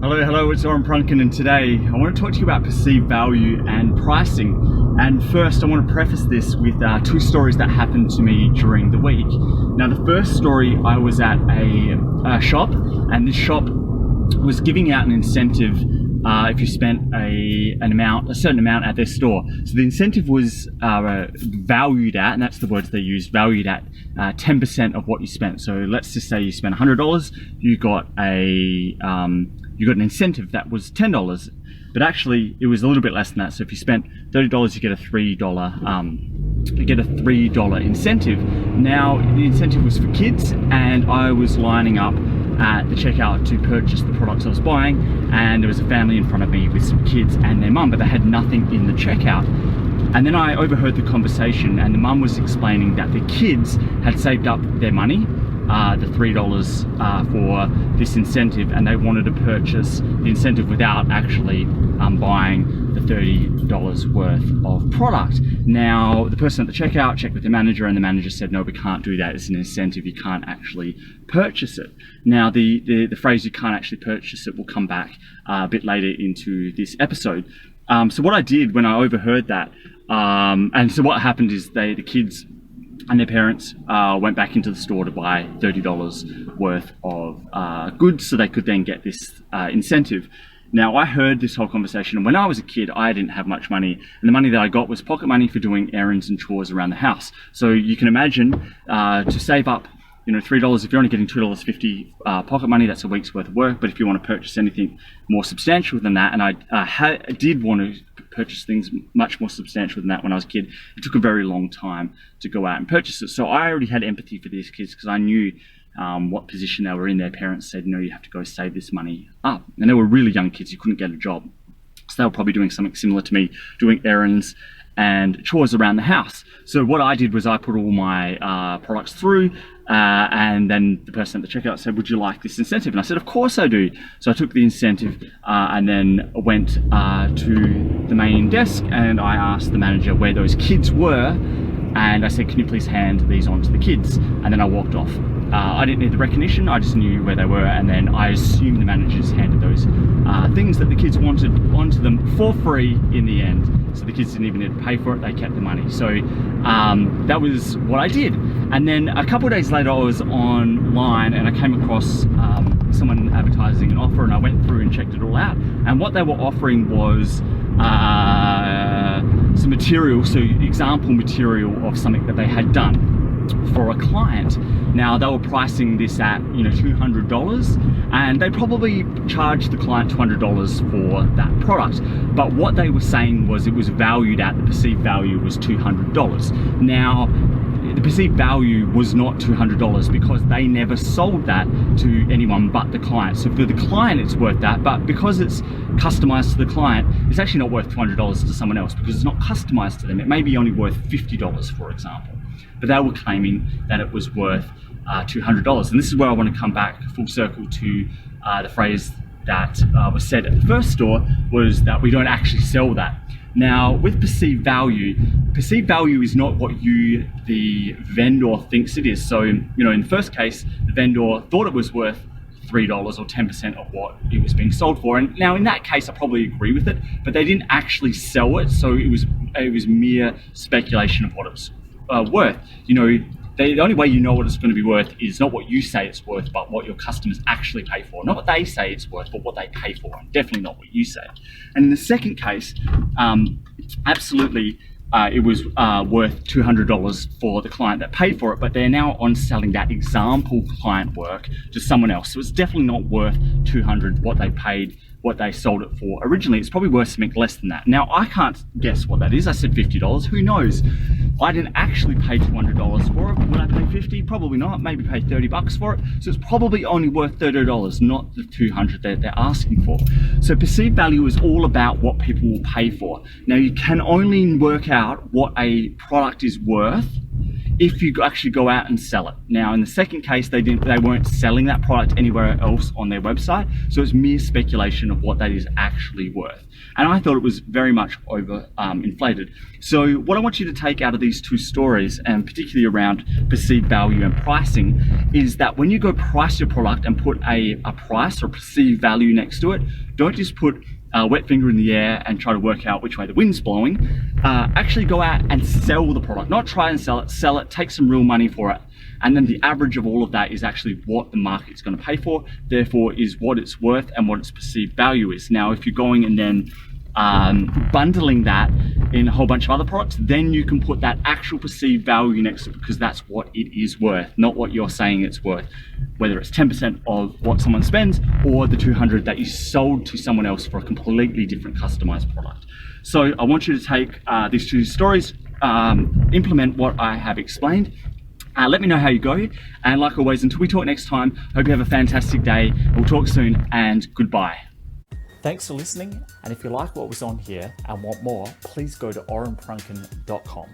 Hello, it's Oren Prunken, and today I want to talk to you about perceived value and pricing. And first, I want to preface this with two stories that happened to me during the week. Now, the first story, I was at a shop, and this shop was giving out an incentive if you spent a certain amount at their store. So the incentive was valued at, and that's the words they used, valued at 10% of what you spent. So let's just say you spent $100, you got an incentive that was $10, but actually it was a little bit less than that. So if you spent $30, you get a $3 incentive. Now the incentive was for kids, and I was lining up at the checkout to purchase the products I was buying, and there was a family in front of me with some kids and their mum, but they had nothing in the checkout. And then I overheard the conversation, and the mum was explaining that the kids had saved up their money, the $3 for this incentive, and they wanted to purchase the incentive without actually buying the $30 worth of product. Now, the person at the checkout checked with the manager, and the manager said, no, we can't do that. It's an incentive. You can't actually purchase it. Now, the phrase "you can't actually purchase it" will come back a bit later into this episode. So what I did when I overheard that, and so what happened is the kids and their parents went back into the store to buy $30 worth of goods so they could then get this incentive. Now, I heard this whole conversation, and when I was a kid, I didn't have much money, and the money that I got was pocket money for doing errands and chores around the house. So you can imagine to save up $3, if you're only getting $2.50 pocket money, that's a week's worth of work. But if you want to purchase anything more substantial than that, and I did want to purchase things much more substantial than that when I was a kid, it took a very long time to go out and purchase it. So I already had empathy for these kids because I knew what position they were in. Their parents said, no, you have to go save this money up. And they were really young kids, you couldn't get a job. So they were probably doing something similar to me, doing errands and chores around the house. So what I did was I put all my products through, and then the person at the checkout said, would you like this incentive? And I said, of course I do. So I took the incentive and then went to the main desk, and I asked the manager where those kids were, and I said, can you please hand these on to the kids? And then I walked off. I didn't need the recognition, I just knew where they were, and then I assumed the managers handed those things that the kids wanted onto them for free in the end. So the kids didn't even need to pay for it, they kept the money. So that was what I did. And then a couple of days later, I was online and I came across someone advertising an offer, and I went through and checked it all out. And what they were offering was some material, so example material of something that they had done for a client. Now, they were pricing this at $200, and they probably charged the client $200 for that product. But what they were saying was it was valued at, the perceived value was $200. Now, the perceived value was not $200 because they never sold that to anyone but the client. So for the client, it's worth that, but because it's customized to the client, it's actually not worth $200 to someone else because it's not customized to them. It may be only worth $50, for example. But they were claiming that it was worth $200. And this is where I want to come back full circle to the phrase that was said at the first store, was that we don't actually sell that. Now, with perceived value is not what you, the vendor, thinks it is. So, in the first case, the vendor thought it was worth $3 or 10% of what it was being sold for. And now in that case, I probably agree with it, but they didn't actually sell it. So it was mere speculation of what it was worth. The only way you know what it's going to be worth is not what you say it's worth, but what your customers actually pay for. Not what they say it's worth, but what they pay for, and definitely not what you say. And in the second case, absolutely, it was worth $200 for the client that paid for it, but they're now on selling that example client work to someone else. So it's definitely not worth $200 what they paid, what they sold it for originally. It's probably worth something less than that. Now, I can't guess what that is. I said $50. Who knows? I didn't actually pay $200 for it. Would I pay $50? Probably not. Maybe pay $30 for it. So it's probably only worth $30, not the $200 that they're asking for. So perceived value is all about what people will pay for. Now, you can only work out what a product is worth if you actually go out and sell it. Now, in the second case, they weren't selling that product anywhere else on their website, so it's mere speculation of what that is actually worth. And I thought it was very much over inflated. So what I want you to take out of these two stories, and particularly around perceived value and pricing, is that when you go price your product and put a price or perceived value next to it, don't just put a wet finger in the air and try to work out which way the wind's blowing. Actually go out and sell the product, not try and sell it, take some real money for it. And then the average of all of that is actually what the market's going to pay for, therefore is what it's worth and what its perceived value is. Now, if you're going and then bundling that in a whole bunch of other products, then you can put that actual perceived value next to it, because that's what it is worth, not what you're saying it's worth. Whether it's 10% of what someone spends or the 200 that you sold to someone else for a completely different customized product. So I want you to take these two stories, implement what I have explained. Let me know how you go. And like always, until we talk next time, hope you have a fantastic day. We'll talk soon, and goodbye. Thanks for listening, and if you like what was on here and want more, please go to orenprunken.com.